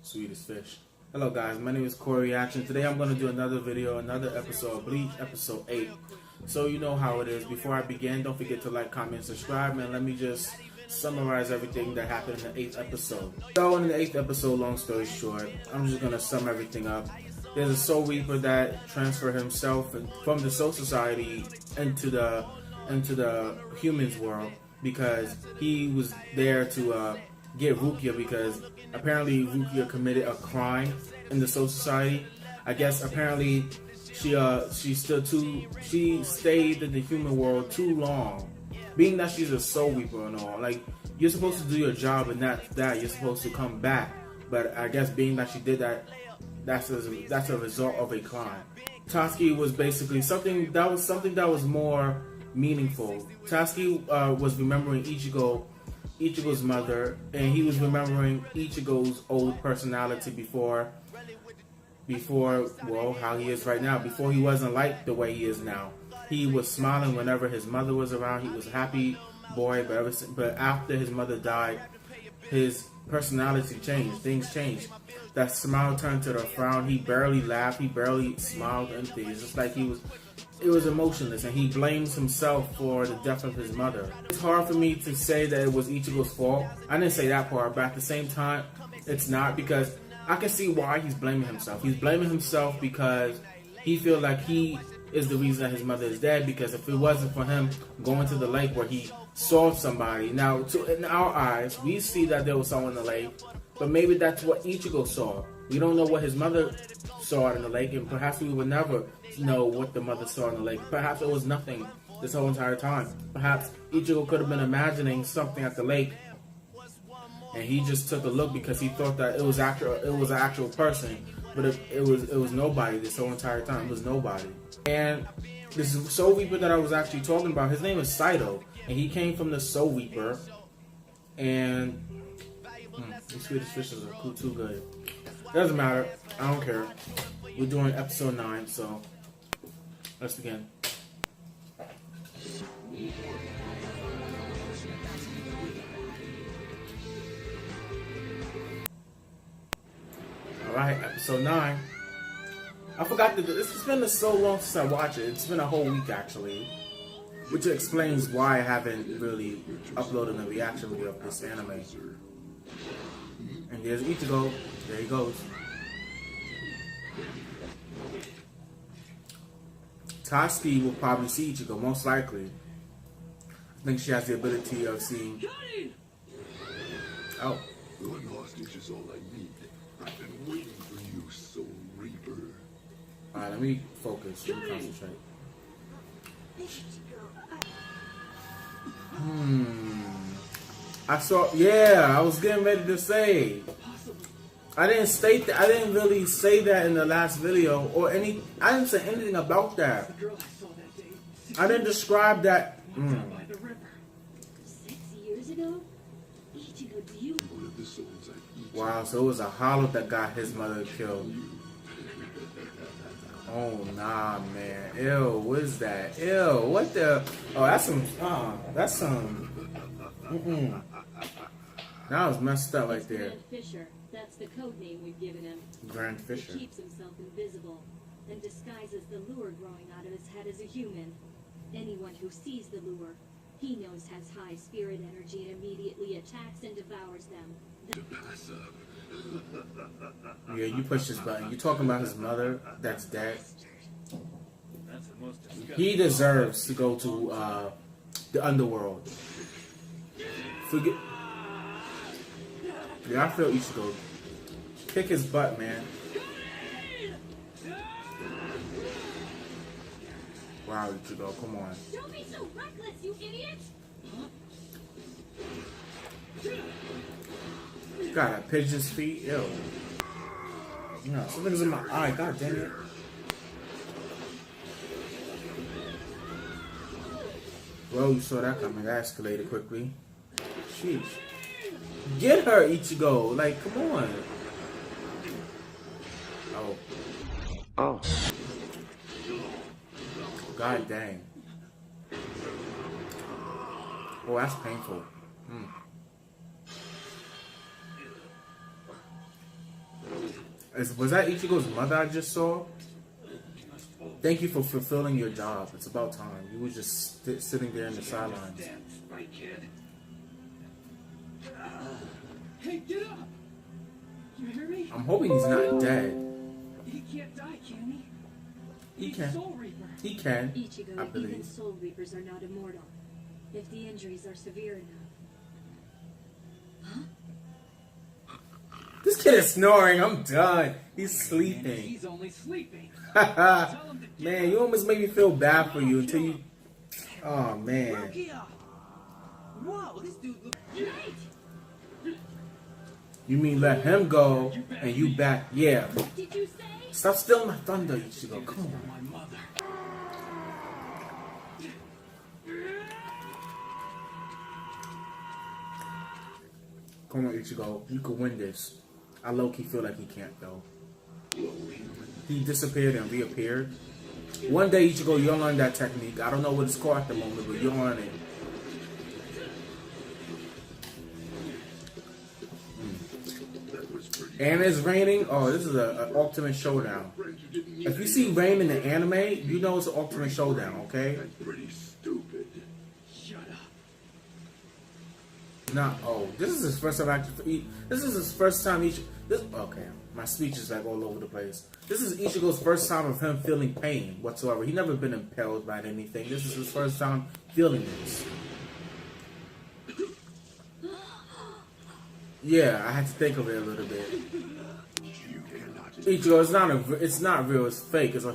Sweetest fish. Hello guys, my name is CoreyAction. Today I'm going to do another video, another episode of Bleach, episode 8. So you know how it is. Before I begin, don't forget to like, comment, subscribe, and let me just summarize everything that happened in the 8th episode. So in the 8th episode, long story short, I'm just going to sum everything up. There's a Soul Reaper that transferred himself from the Soul Society into the humans world because he was there to get Rukia, because apparently Rukia committed a crime in the Soul Society. I guess apparently she stayed in the human world too long. Being that she's a Soul Reaper and all, like, you're supposed to do your job and that you're supposed to come back. But I guess being that she did that, that's a result of a crime. Tatsuki was basically something that was more meaningful. Tatsuki was remembering Ichigo's mother, and he was remembering Ichigo's old personality before how he is right now. Before he wasn't like the way he is now. He was smiling whenever his mother was around. He was a happy boy, but after his mother died, his personality changed. Things changed. That smile turned to a frown. He barely laughed. He barely smiled. Anything. It's just like it was emotionless, and he blames himself for the death of his mother. It's hard for me to say that it was Ichigo's fault. I didn't say that part, but at the same time, it's not, because I can see why he's blaming himself. He's blaming himself because he feels like he is the reason that his mother is dead, because if it wasn't for him going to the lake where he saw somebody. Now, in our eyes, we see that there was someone in the lake, but maybe that's what Ichigo saw. We don't know what his mother saw in the lake, and perhaps we would never know what the mother saw in the lake. Perhaps it was nothing this whole entire time. Perhaps Ichigo could have been imagining something at the lake, and he just took a look because he thought that it was an actual person, but it was nobody this whole entire time. It was nobody. And this Soul Reaper that I was actually talking about, his name is Saito, and he came from the Soul Reaper. And these Swedish fishes are too good. Doesn't matter. I don't care. We're doing episode 9, so let's begin. Alright, episode 9. I forgot that it's been so long since I watched it. It's been a whole week actually. Which explains why I haven't really uploaded a reaction video of this anime. And there's Ichigo. There he goes. Tatsuki will probably see Ichigo, most likely. I think she has the ability of seeing. Oh. One hostage is all I need. I've been waiting for you, Soul Reaper. Alright, let me focus. Let me concentrate. I was getting ready to say. I didn't really say that in the last video I didn't say anything about that. I didn't describe that. 6 years ago? Ichigo, do you? Wow, so it was a hollow that got his mother killed. Oh nah, man. Ew, what is that? Ew, what the? Oh, that's some. That was messed up right there. Grand Fisher. That's the code name we've given him. Grand Fisher. He keeps himself invisible and disguises the lure growing out of his head as a human. Anyone who sees the lure, he knows has high spirit energy and immediately attacks and devours them. Yeah, you push this button. You talking about his mother that's dead? He deserves to go to the underworld. Forget. Yeah, I feel Ichigo. Kick his butt, man. Wow, Ichigo, come on. Don't be so reckless, you idiot! Got a pigeon's feet. Ew. No, something's in my eye. God damn it. Well, you saw that coming. That escalated quickly. Sheesh. Get her, Ichigo. Like, come on. Oh. God dang. Oh, that's painful. Was that Ichigo's mother I just saw? Thank you for fulfilling your job. It's about time. You were just sitting there in the sidelines. Right, kid. Hey, get up! You hear me? I'm hoping he's not dead. He can't die, can he? He He's can. Soul Reaper. He can. Ichigo, I even believe. Soul Reapers are not immortal. If the injuries are severe enough. This kid is snoring. I'm done. He's sleeping. He's only sleeping. Man, you almost made me feel bad for you until you. Oh man. Rukia! Whoa, this dude looks great! You mean let him go and you back? Yeah. Did you say? Stop stealing my thunder, Ichigo. Come on. My mother. Come on, Ichigo. You can win this. I low-key feel like he can't, though. He disappeared and reappeared. One day, Ichigo, you'll learn that technique. I don't know what it's called at the moment, but you'll learn it. And it's raining. Oh, this is an ultimate showdown. If you see rain in the anime, you know it's an ultimate showdown, okay? Pretty stupid. Shut up. Not this is his first time actually. This is his first time okay, my speech is like all over the place. This is Ichigo's first time of him feeling pain whatsoever. He's never been impaled by anything. This is his first time feeling this. Yeah, I had to think of it a little bit. Ichigo, it's not real. It's fake. It's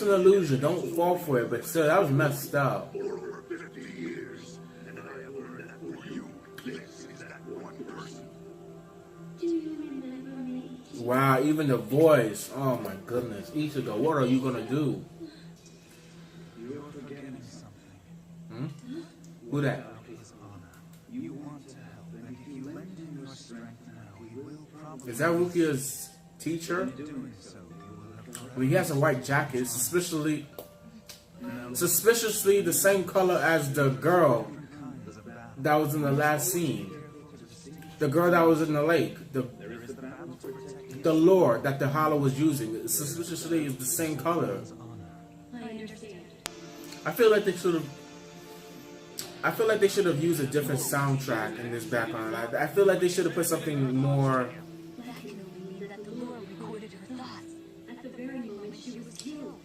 an illusion. Don't fall for it. But still, that was messed up. For over 50 years, and I have learned that for you, this is that one person. Do you remember me? Wow, even the voice. Oh my goodness. Ichigo, what are you gonna do? You are forgetting something. Who that? About his honor. You want to help, and if you lend him your strength now, he will probably. Is that Rukia's teacher? Doing so, you will have I mean, he has a white jacket. It's suspiciously the same color as the girl kinds of battle. that was in the last scene. The girl that was in the lake. The lore that the Hollow was using. Suspiciously is the same color. I understand. I feel like they should have used a different soundtrack in this background. I feel like they should have put something more. That knowing that the Lord recorded her thoughts at the very moment she was killed.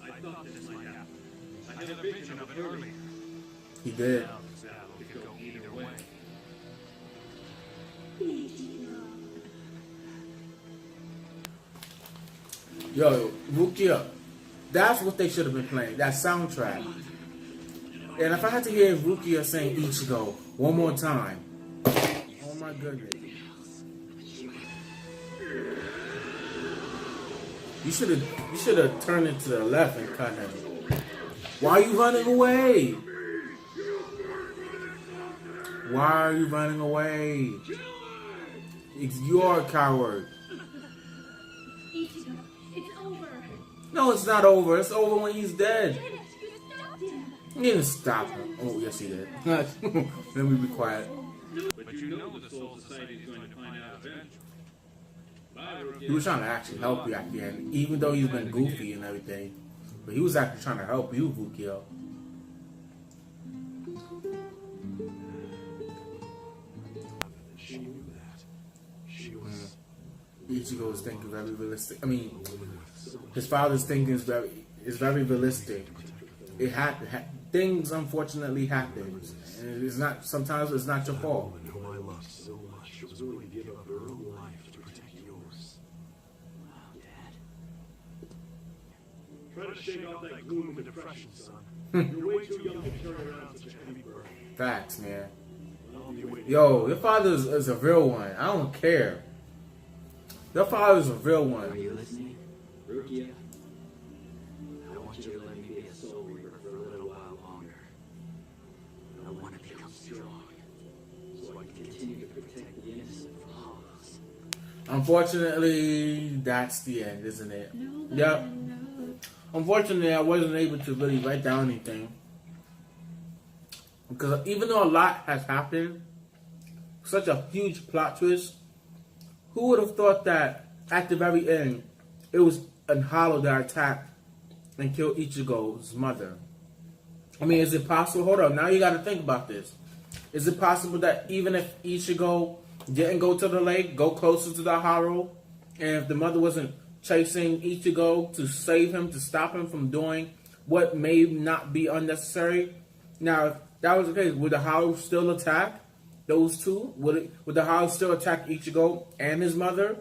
I thought this might happen. I had a vision of it earlier. He did. Now this battle could go either way. Yo, Rukia. That's what they should have been playing. That soundtrack. And if I had to hear Rukia saying Ichigo one more time. Oh my goodness. You should have turned it to the left and cut him. Why are you running away? Why are you running away? You're a coward. Ichigo, it's over. No, it's not over. It's over when he's dead. Finish. You stopped him. He didn't stop him. Oh, yes, he did. Let me be quiet. But you know the Soul Society is going to find out eventually. He was trying to actually help you at the end, even though he's been goofy and everything. But he was actually trying to help you, Vukio. She knew that. She was Ichigo's thinking very realistic. I mean, his father's thinking is very realistic. Things unfortunately happen, and it's not. Sometimes it's not your fault. woman whom I loved so much. She was willing to give up her own life to protect yours. Try to shake off that gloom and depression, son. You're way too young to carry around such a heavy burden. Facts, man. I'll be waiting. Yo, your father is a real one. I don't care. Your father is a real one. Are you listening? Rukia? I want you to let me be a soul reaper for a little while longer. I want to become strong, so I can continue to protect the innocent from hollows. Unfortunately, that's the end, isn't it? Yep. Unfortunately, I wasn't able to really write down anything. Because even though a lot has happened, such a huge plot twist, who would have thought that at the very end, it was a Hollow that attacked and killed Ichigo's mother? I mean, is it possible? Hold on, now you got to think about this. Is it possible that even if Ichigo didn't go to the lake, go closer to the Hollow, and if the mother wasn't chasing Ichigo to save him, to stop him from doing what may not be unnecessary? Now, if that was the case, would the Hollow still attack those two? Would the Hollow still attack Ichigo and his mother?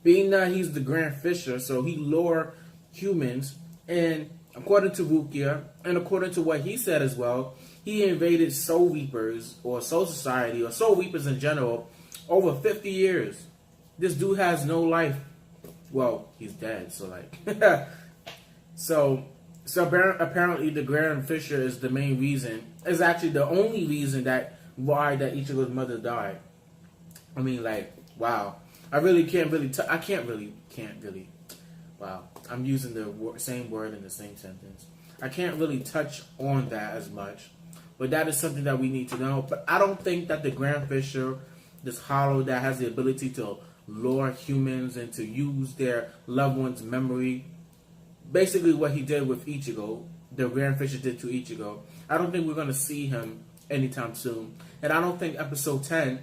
Being that he's the Grand Fisher, so he lure humans, and according to Rukia, and according to what he said as well, he invaded Soul Reapers, or Soul Society, or Soul Reapers in general, over 50 years. This dude has no life. Well, he's dead, so like... So apparently the Grand Fisher is the main reason, is actually the only reason that Ichigo's mother died. I mean, like, wow. I really can't really, wow. I'm using the same word in the same sentence. I can't really touch on that as much, but that is something that we need to know. But I don't think that the Grand Fisher, this Hollow that has the ability to lure humans and to use their loved one's memory, basically what he did with Ichigo, the Grand Fisher did to Ichigo, I don't think we're going to see him anytime soon. And I don't think episode 10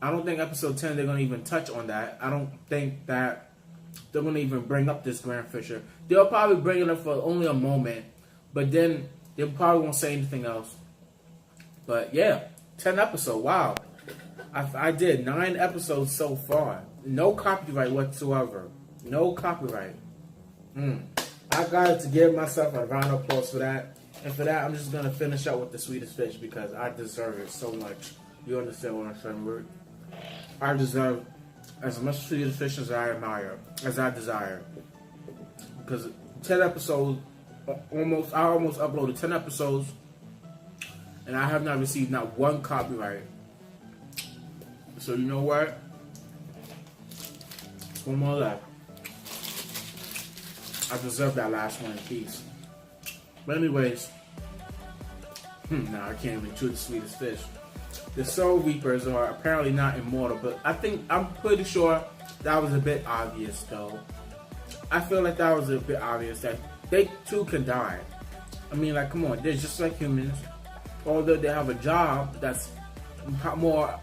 they're going to even touch on that. I don't think that they're going to even bring up this Grand Fisher. They'll probably bring it up for only a moment, but then they probably won't say anything else. But yeah, 10 episodes, wow. I did 9 episodes so far. No copyright whatsoever. No copyright. I got to give myself a round of applause for that. And for that, I'm just going to finish up with the Sweetest Fish because I deserve it so much. You understand what I'm saying, Rick? I deserve as much Sweetest Fish as I desire. Because 10 episodes, I almost uploaded 10 episodes, and I have not received not one copyright. So you know what? One more left. I deserve that last one in peace. But anyways, nah, I can't even chew the Sweetest Fish. The Soul Reapers are apparently not immortal, but I'm pretty sure that was a bit obvious though. I feel like that was a bit obvious that they too can die. I mean, like, come on, they're just like humans. Although they have a job that's more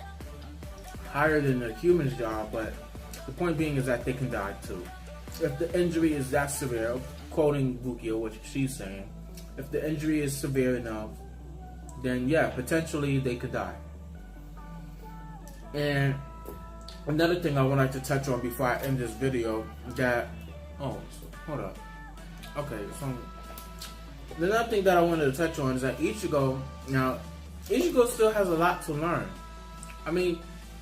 higher than a human's job, but the point being is that they can die too. If the injury is that severe, quoting Rukia, what she's saying, if the injury is severe enough, then yeah, potentially they could die. And another thing I would like to touch on before I end this video, that, oh, hold up. Okay, so another thing that I wanted to touch on is that Ichigo still has a lot to learn. I mean,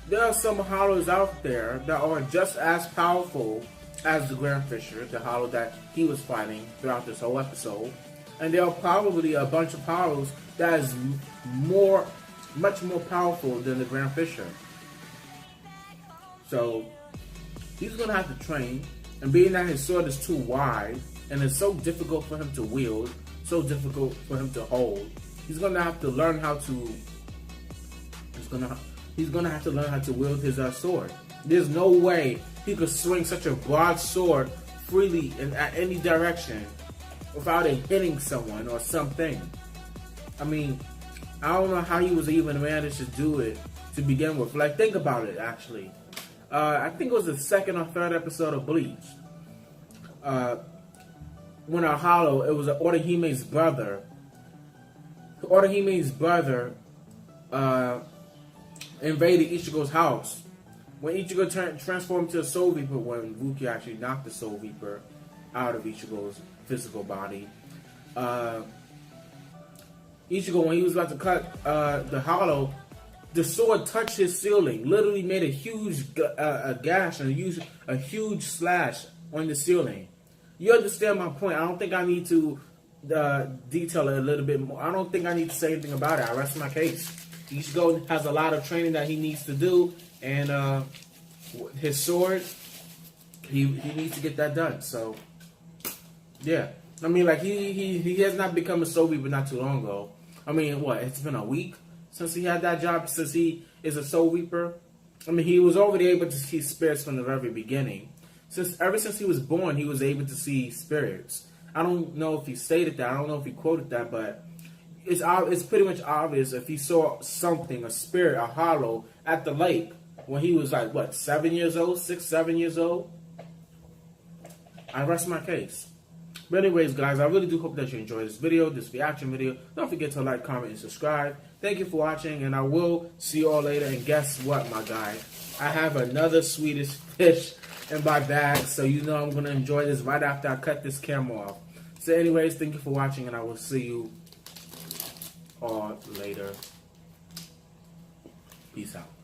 there are some Hollows out there that are just as powerful as the Grand Fisher, the Hollow that he was fighting throughout this whole episode. And there are probably a bunch of Hollows that is much more powerful than the Grand Fisher. So he's going to have to train, and being that his sword is too wide, and it's so difficult for him to wield, so difficult for him to hold, he's going to have to learn how to, he's going to have to learn how to wield his sword. There's no way he could swing such a broad sword freely in any direction without it hitting someone or something. I mean, I don't know how he was even managed to do it to begin with. Like, think about it, actually. I think it was the second or third episode of Bleach. When a Hollow, it was Orihime's brother. Orihime's brother invaded Ichigo's house. When Ichigo transformed to a Soul Reaper, when Rukia actually knocked the Soul Reaper out of Ichigo's physical body, Ichigo, when he was about to cut the Hollow, the sword touched his ceiling, literally made a huge gash and a huge slash on the ceiling. You understand my point? I don't think I need to detail it a little bit more. I don't think I need to say anything about it. I rest my case. Ichigo has a lot of training that he needs to do, and his sword, he needs to get that done. So, yeah. I mean, like, he has not become a Soul Reaper not too long ago. I mean, what? It's been a week since he had that job, since he is a soul reaper. I mean, he was already able to see spirits from the very beginning. Ever since he was born, he was able to see spirits. I don't know if he stated that. I don't know if he quoted that, but it's pretty much obvious if he saw something, a spirit, a hollow, at the lake when he was like, what, 7 years old, 6, 7 years old? I rest my case. But anyways, guys, I really do hope that you enjoyed this video, this reaction video. Don't forget to like, comment, and subscribe. Thank you for watching, and I will see you all later. And guess what, my guy? I have another Swedish fish in my bag, so you know I'm going to enjoy this right after I cut this camera off. So anyways, thank you for watching, and I will see you all later. Peace out.